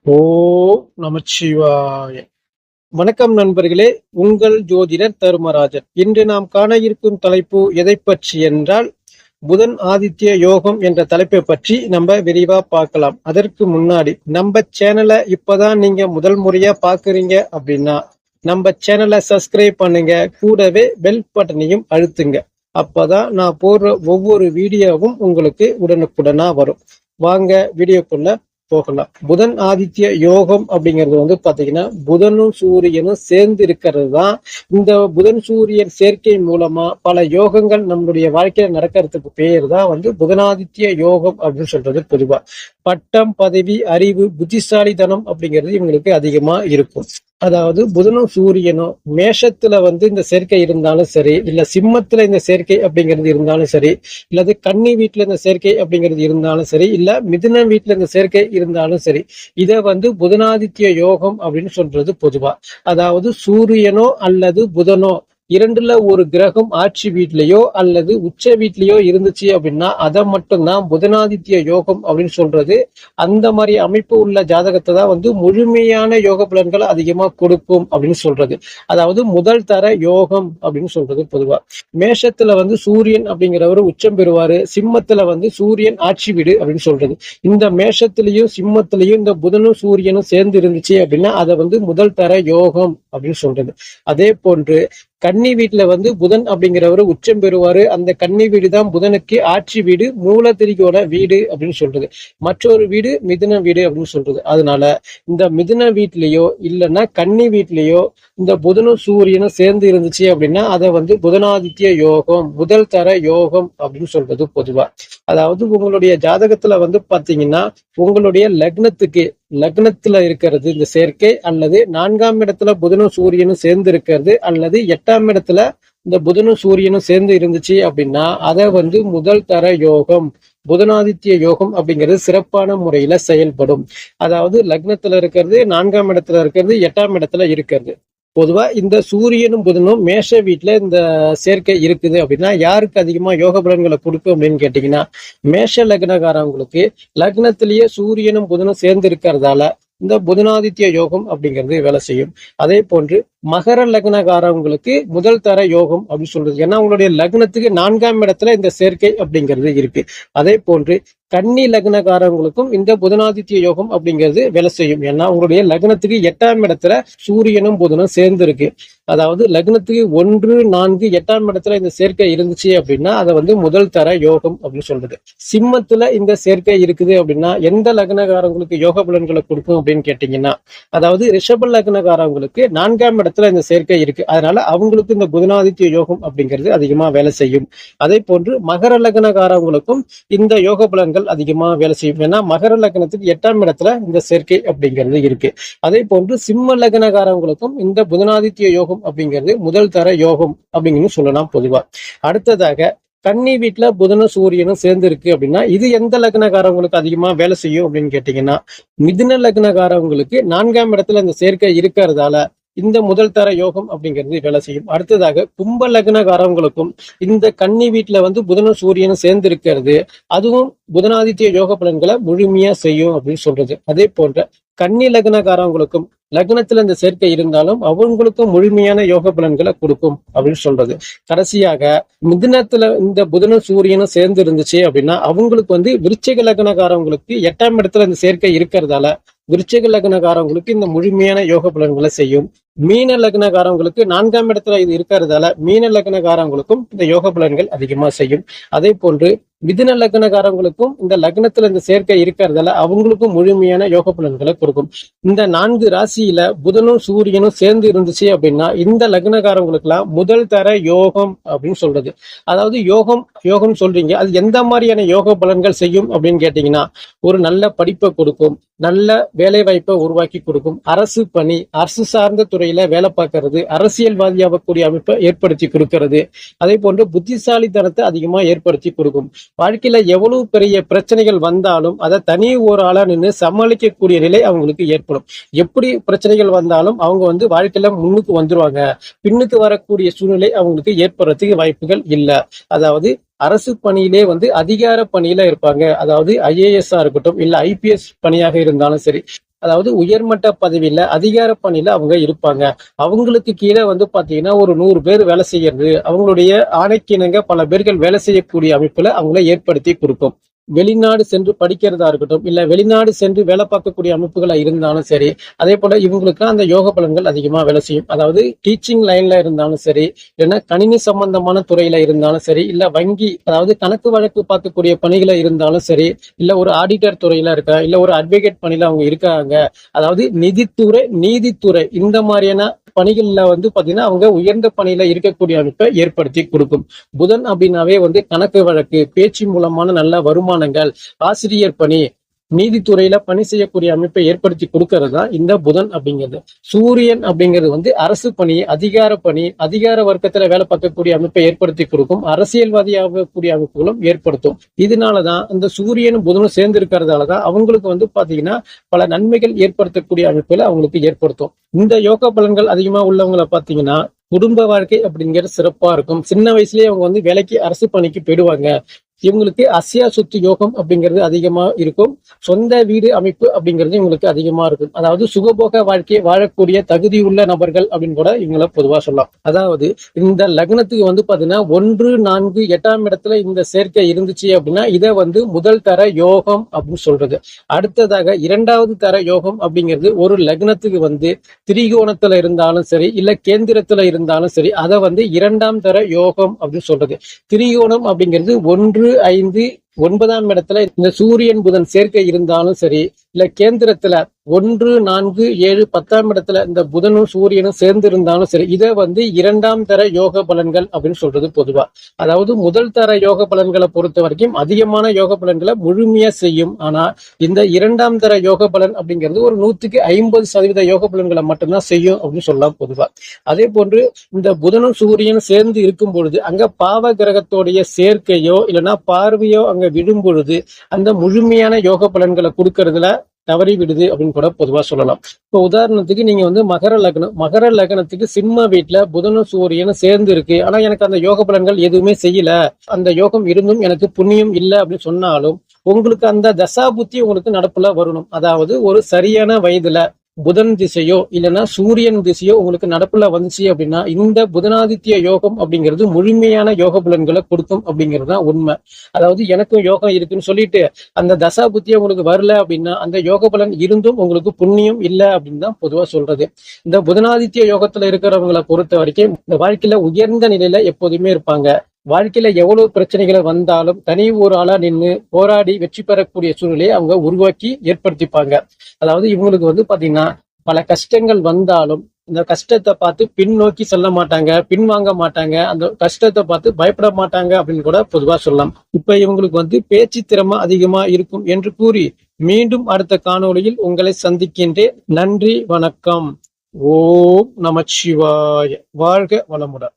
ஓ நமச்சிவாய. வணக்கம் நண்பர்களே, உங்கள் ஜோதிடர் தருமராஜன். இன்று நாம் காண இருக்கும் தலைப்பு எதை பற்றி என்றால், புதன் ஆதித்ய யோகம் என்ற தலைப்பை பற்றி நம்ம விரிவா பார்க்கலாம். அதற்கு முன்னாடி நம்ம சேனலை இப்பதான் நீங்க முதல் முறையா பாக்குறீங்க அப்படின்னா நம்ம சேனலை சப்ஸ்கிரைப் பண்ணுங்க, கூடவே பெல் பட்டனையும் அழுத்துங்க. அப்பதான் நான் போடுற ஒவ்வொரு வீடியோவும் உங்களுக்கு உடனுக்குடனா வரும். வாங்க வீடியோக்குள்ள போகலாம். புதன் ஆதித்ய யோகம் அப்படிங்கிறது பாத்தீங்கன்னா புதனும் சூரியனும் சேர்ந்து இருக்கிறது தான். இந்த புதன் சூரியன் சேர்க்கை மூலமா பல யோகங்கள் நம்மளுடைய வாழ்க்கையில நடக்கிறதுக்கு பேர் தான் புதனாதித்ய யோகம் அப்படின்னு சொல்றது. பொதுவா பட்டம், பதவி, அறிவு, புத்திசாலித்தனம் அப்படிங்கிறது இவங்களுக்கு அதிகமா இருக்கும். அதாவது புதனும் சூரியனும் மேஷத்துல இந்த சேர்க்கை இருந்தாலும் சரி, இல்ல சிம்மத்துல இந்த சேர்க்கை அப்படிங்கிறது இருந்தாலும் சரி, இல்லது கன்னி வீட்டுல இந்த சேர்க்கை அப்படிங்கிறது இருந்தாலும் சரி, இல்ல மிதுன வீட்டுல இந்த சேர்க்கை இருந்தாலும் சரி, இத புதனாதித்ய யோகம் அப்படின்னு சொல்றது பொதுவா. அதாவது சூரியனோ அல்லது புதனோ இரண்டுல ஒரு கிரகம் ஆட்சி வீட்லயோ அல்லது உச்ச வீட்லயோ இருந்துச்சு அப்படின்னா அதை மட்டும்தான் புதனாதித்ய யோகம் அப்படின்னு சொல்றது. அந்த மாதிரி அமைப்பு உள்ள ஜாதகத்தை தான் முழுமையான யோக பலன்களை அதிகமா கொடுக்கும் அப்படின்னு சொல்றது. அதாவது முதல் தர யோகம் அப்படின்னு சொல்றது பொதுவா. மேஷத்துல சூரியன் அப்படிங்கிறவர் உச்சம் பெறுவாரு, சிம்மத்துல சூரியன் ஆட்சி வீடு அப்படின்னு சொல்றது. இந்த மேஷத்திலையும் சிம்மத்திலையும் இந்த புதனும் சூரியனும் சேர்ந்து இருந்துச்சு அப்படின்னா அதை முதல் தர யோகம் அப்படின்னு சொல்றது. அதே போன்று கன்னி வீட்டுல புதன் அப்படிங்கிறவரு உச்சம் பெறுவாரு. அந்த கன்னி வீடு தான் புதனுக்கு ஆட்சி வீடு, மூலத்திரிகோட வீடு அப்படின்னு சொல்றது. மற்றொரு வீடு மிதுன வீடு அப்படின்னு சொல்றது. அதனால இந்த மிதுன வீட்லயோ இல்லைன்னா கன்னி வீட்லயோ இந்த புதனும் சூரியனும் சேர்ந்து இருந்துச்சு அப்படின்னா அதை புதனாதித்ய யோகம், முதல் தர யோகம் அப்படின்னு சொல்றது பொதுவா. அதாவது உங்களுடைய ஜாதகத்துல பாத்தீங்கன்னா உங்களுடைய லக்னத்துல இருக்கிறது இந்த சேர்க்கை, அல்லது 4ஆம் இடத்துல புதனும் சூரியனும் சேர்ந்து இருக்கிறது, அல்லது 8ஆம் இடத்துல இந்த புதனும் சூரியனும் சேர்ந்து இருந்துச்சு அப்படின்னா அதை முதல் தர யோகம், புதனாதித்ய யோகம் அப்படிங்கிறது சிறப்பான முறையில செயல்படும். அதாவது லக்னத்துல இருக்கிறது, 4ஆம் இடத்துல இருக்கிறது, 8ஆம் இடத்துல இருக்கிறது. பொதுவா இந்த சூரியனும் புதனும் மேஷ வீட்டுல இந்த சேர்க்கை இருக்குது அப்படின்னா யாருக்கு அதிகமா யோக பலன்களை கொடுக்கும் அப்படின்னு கேட்டீங்கன்னா, மேஷ லக்னக்காரவங்களுக்கு லக்னத்திலேயே சூரியனும் புதனும் சேர்ந்து இருக்கிறதால இந்த புதனாதித்ய யோகம் அப்படிங்கிறது வேலை செய்யும். அதே போன்று மகர லக்னக்காரவங்களுக்கு முதல் தர யோகம் அப்படின்னு சொல்றது. ஏன்னா அவங்களுடைய லக்னத்துக்கு 4ஆம் இடத்துல இந்த சேர்க்கை அப்படிங்கிறது இருக்கு. அதே போன்று கன்னி லக்னக்காரங்களுக்கும் இந்த புதனாதித்ய யோகம் அப்படிங்கிறது வேலை செய்யும். ஏன்னா உங்களுடைய லக்னத்துக்கு 8ஆம் இடத்துல சூரியனும் புதனும் சேர்ந்து இருக்கு. அதாவது லக்னத்துக்கு 1, 4, 8ஆம் இடத்துல இந்த சேர்க்கை இருந்துச்சு அப்படின்னா அதை முதல் தர யோகம் அப்படின்னு சொல்றது. சிம்மத்துல இந்த சேர்க்கை இருக்குது அப்படின்னா எந்த லக்னக்காரங்களுக்கு யோக பலன்களை கொடுக்கும் அப்படின்னு கேட்டீங்கன்னா, அதாவது ரிஷப லக்னக்காரங்களுக்கு 4ஆம் இடத்துல இந்த சேர்க்கை இருக்கு. அதனால அவங்களுக்கு இந்த புதனாதித்ய யோகம் அப்படிங்கிறது அதிகமா வேலை செய்யும். அதே போன்று மகர லக்னக்காரங்களுக்கும் இந்த யோக பலன்கள் அதிகமா வேலை செய்யும். ஏன்னா மகர லக்னத்துக்கு 8ஆம் இடத்துல இந்த சேர்க்கை அப்படிங்கிறது இருக்கு. அதே போன்று சிம்ம லக்னக்காரங்களுக்கும் இந்த புதனாதித்ய யோகம் அப்படிங்கிறது முதல் தர யோகம் அப்படிங்கிறது சொல்லலாம் பொதுவா. அடுத்ததாக கன்னி வீட்டுல புதனும் சூரியனும் சேர்ந்து இருக்கு அப்படின்னா இது எந்த லக்னக்காரங்களுக்கு அதிகமா வேலை செய்யும் அப்படின்னு கேட்டீங்கன்னா, மிதுன லக்னக்காரங்களுக்கு 4ஆம் இடத்துல இந்த சேர்க்கை இருக்கிறதால இந்த முதல் தர யோகம் அப்படிங்கிறது வேலை செய்யும். அடுத்ததாக கும்ப லக்னக்காரங்களுக்கும் இந்த கன்னி வீட்டுல புதனும் சூரியனும் சேர்ந்து இருக்கிறது, அதுவும் புதனாதித்ய யோக பலன்களை முழுமையா செய்யும் அப்படின்னு சொல்றது. அதே போன்ற கன்னி லக்னக்காரங்களுக்கும் லக்னத்துல இந்த சேர்க்கை இருந்தாலும் அவங்களுக்கும் முழுமையான யோக பலன்களை கொடுக்கும் அப்படின்னு சொல்றது. கடைசியாக மிதுனத்துல இந்த புதனும் சூரியனும் சேர்ந்து இருந்துச்சு அப்படின்னா அவங்களுக்கு விருச்சிக லக்னக்காரங்களுக்கு 8ஆம் இடத்துல இந்த சேர்க்கை இருக்கிறதால விருச்சிக லக்னக்காரங்களுக்கு இந்த முழுமையான யோக பலன்களை செய்யும். மீன லக்னக்காரங்களுக்கு 4ஆம் இடத்துல இது இருக்கிறதால மீன லக்னக்காரங்களுக்கும் இந்த யோக பலன்கள் அதிகமா செய்யும். அதே போன்று மிதுன லக்னக்காரங்களுக்கும் இந்த லக்னத்துல இந்த சேர்க்கை இருக்கிறதால அவங்களுக்கும் முழுமையான யோக பலன்களை கொடுக்கும். இந்த 4 ராசியில புதனும் சூரியனும் சேர்ந்து இருந்துச்சு அப்படின்னா இந்த லக்னக்காரங்களுக்கு எல்லாம் முதல் தர யோகம் அப்படின்னு சொல்றது. அதாவது யோகம் சொல்றீங்க, அது எந்த மாதிரியான யோக பலன்கள் செய்யும் அப்படின்னு கேட்டீங்கன்னா, ஒரு நல்ல படிப்பை கொடுக்கும், நல்ல வேலை வாய்ப்பை உருவாக்கி கொடுக்கும், அரசு பணி, அரசு சார்ந்த துறையில வேலை பார்க்கறது, அரசியல்வாதியாகக்கூடிய அமைப்பை ஏற்படுத்தி கொடுக்கறது, அதே போன்று புத்திசாலித்தனத்தை அதிகமா ஏற்படுத்தி கொடுக்கும். வாழ்க்கையில எவ்வளவு பெரிய பிரச்சனைகள் வந்தாலும் அதை தனி ஒரு ஆளா நின்று சமாளிக்கக்கூடிய நிலை அவங்களுக்கு ஏற்படும். எப்படி பிரச்சனைகள் வந்தாலும் அவங்க வாழ்க்கையில முன்னுக்கு வந்துருவாங்க. பின்னுக்கு வரக்கூடிய சூழ்நிலை அவங்களுக்கு ஏற்படுறதுக்கு வாய்ப்புகள் இல்லை. அதாவது அரசு பணியிலே அதிகார பணியில இருப்பாங்க. அதாவது IAS இருக்கட்டும், இல்ல IPS பணியாக இருந்தாலும் சரி, அதாவது உயர்மட்ட பதவியில அதிகார பணியில அவங்க இருப்பாங்க. அவங்களுக்கு கீழே வந்து பாத்தீங்கன்னா ஒரு 100 பேர் வேலை செய்யறது, அவங்களுடைய ஆணைக்கிணங்க பல பேர்கள் வேலை செய்யக்கூடிய அமைப்புல அவங்கள ஏற்படுத்தி கொடுக்கும். வெளிநாடு சென்று படிக்கிறதா இருக்கட்டும், இல்ல வெளிநாடு சென்று வேலை பார்க்கக்கூடிய அமைப்புகளா இருந்தாலும் சரி, அதே போல இவங்களுக்கு அந்த யோக பலன்கள் அதிகமா வேலை செய்யும். அதாவது டீச்சிங் லைன்ல இருந்தாலும் சரி, இல்லைன்னா கணினி சம்பந்தமான துறையில இருந்தாலும் சரி, இல்ல வங்கி அதாவது கணக்கு வழக்கு பார்க்கக்கூடிய பணிகளை இருந்தாலும் சரி, இல்ல ஒரு ஆடிட்டர் துறையில இருக்கா, இல்ல ஒரு அட்வொகேட் பணியில அவங்க இருக்காங்க, அதாவது நிதித்துறை, நீதித்துறை இந்த மாதிரியான பணிகள்ல வந்து பாத்தீங்கன்னா அவங்க உயர்ந்த பணியில இருக்கக்கூடிய அமைப்பை ஏற்படுத்தி கொடுக்கும். புதன் அப்படின்னாவே வந்து கணக்கு வழக்கு, பேச்சு மூலமான நல்ல வருமானங்கள், ஆசிரியர் பணி, நீதித்துறையில பணி செய்யக்கூடிய அமைப்பை ஏற்படுத்தி கொடுக்கறது தான் இந்த புதன் அப்படிங்கிறது. சூரியன் அப்படிங்கிறது வந்து அரசு பணி, அதிகார பணி, அதிகார வர்க்கத்துல வேலை பார்க்கக்கூடிய அமைப்பை ஏற்படுத்தி கொடுக்கும். அரசியல்வாதி ஆகக்கூடிய அமைப்புகளும் ஏற்படுத்தும். இதனாலதான் அந்த சூரியனும் புதனும் சேர்ந்து இருக்கிறதாலதான் அவங்களுக்கு வந்து பாத்தீங்கன்னா பல நன்மைகள் ஏற்படுத்தக்கூடிய அமைப்புகளை அவங்களுக்கு ஏற்படுத்தும். இந்த யோகா பலன்கள் அதிகமா உள்ளவங்களை பாத்தீங்கன்னா குடும்ப வாழ்க்கை அப்படிங்கிறது சிறப்பா இருக்கும். சின்ன வயசுலயே அவங்க வந்து வேலைக்கு அரசு பணிக்கு போயிடுவாங்க. இவங்களுக்கு அஸ்யா சொத்து யோகம் அப்படிங்கிறது அதிகமா இருக்கும். சொந்த வீடு அமைப்பு அப்படிங்கிறது இவங்களுக்கு அதிகமா இருக்கும். அதாவது சுகபோக வாழ்க்கையை வாழக்கூடிய தகுதி உள்ள நபர்கள் அப்படின்னு கூட இவங்கள பொதுவா சொல்லலாம். அதாவது இந்த லக்னத்துக்கு வந்து பாத்தீங்கன்னா 1, 4, 8ஆம் இடத்துல இந்த சேர்க்கை இருந்துச்சு அப்படின்னா இதை வந்து முதல் தர யோகம் அப்படின்னு சொல்றது. அடுத்ததாக 2வது தர யோகம் அப்படிங்கிறது ஒரு லக்னத்துக்கு வந்து திரிகோணத்துல இருந்தாலும் சரி, இல்ல கேந்திரத்துல இருந்தாலும் சரி, அதை வந்து 2ஆம் தர யோகம் அப்படின்னு சொல்றது. திரிகோணம் அப்படிங்கிறது 1, 5, 9ஆம் இடத்துல இந்த சூரியன் புதன் சேர்க்கை இருந்தாலும் சரி, இல்ல கேந்திரத்துல 1, 4, 7, 10ஆம் இடத்துல இந்த புதனும் சூரியனும் சேர்ந்து இருந்தாலும் சரி, இதை வந்து 2ஆம் தர யோக பலன்கள் அப்படின்னு சொல்றது பொதுவா. அதாவது முதல் தர யோக பலன்களை பொறுத்த வரைக்கும் அதிகமான யோக பலன்களை முழுமையா செய்யும். ஆனா இந்த 2ஆம் தர யோக பலன் அப்படிங்கிறது ஒரு 150% யோக பலன்களை மட்டும்தான் செய்யும் அப்படின்னு சொல்லலாம் பொதுவா. அதே போன்று இந்த புதனும் சூரியனும் சேர்ந்து இருக்கும் பொழுது அங்க பாவ கிரகத்தோடைய சேர்க்கையோ இல்லைன்னா பார்வையோ அங்க விடும் பொழுது அந்த முழுமையான யோக பலன்களை கொடுக்கறதுல தவறி விடுது அப்படின்னு கூட பொதுவா சொல்லலாம். இப்போ உதாரணத்துக்கு நீங்க வந்து மகர லக்னத்துக்கு சிம்ம வீட்டுல புதனும் சூரியனும் சேர்ந்து இருக்கு, ஆனா எனக்கு அந்த யோக பலன்கள் எதுவுமே செய்யல, அந்த யோகம் இருந்தும் எனக்கு புண்ணியம் இல்லை அப்படின்னு சொன்னாலும் உங்களுக்கு அந்த தசா புத்தி உங்களுக்கு நடப்புல வரணும். அதாவது ஒரு சரியான வயதுல புதன் திசையோ இல்லைன்னா சூரியன் திசையோ உங்களுக்கு நடப்புல வந்துச்சு அப்படின்னா இந்த புதனாதித்ய யோகம் அப்படிங்கிறது முழுமையான யோக பலன்களை கொடுக்கும் அப்படிங்கிறது தான் உண்மை. அதாவது எனக்கும் யோகம் இருக்குன்னு சொல்லிட்டு அந்த தசா புத்தியை உங்களுக்கு வரல அப்படின்னா அந்த யோக பலன் இருந்தும் உங்களுக்கு புண்ணியம் இல்லை அப்படின்னு தான் பொதுவா சொல்றது. இந்த புதனாதித்ய யோகத்துல இருக்கிறவங்களை பொறுத்த வரைக்கும் இந்த வாழ்க்கையில உயர்ந்த நிலையில எப்போதுமே இருப்பாங்க. வாழ்க்கையில எவ்வளவு பிரச்சனைகளை வந்தாலும் தனி ஒரு ஆளா நின்று போராடி வெற்றி பெறக்கூடிய சூழ்நிலையை அவங்க உருவாக்கி ஏற்படுத்திப்பாங்க. அதாவது இவங்களுக்கு வந்து பாத்தீங்கன்னா பல கஷ்டங்கள் வந்தாலும் இந்த கஷ்டத்தை பார்த்து பின்னோக்கி செல்ல மாட்டாங்க, பின்வாங்க மாட்டாங்க, அந்த கஷ்டத்தை பார்த்து பயப்பட மாட்டாங்க அப்படின்னு கூட பொதுவா சொல்லலாம். இப்ப இவங்களுக்கு வந்து பேச்சு திறமை அதிகமா இருக்கும் என்று கூறி மீண்டும் அடுத்த காணொளியில் உங்களை சந்திக்கின்றேன். நன்றி, வணக்கம். ஓம் நமச்சிவாய. வாழ்க வளமுடன்.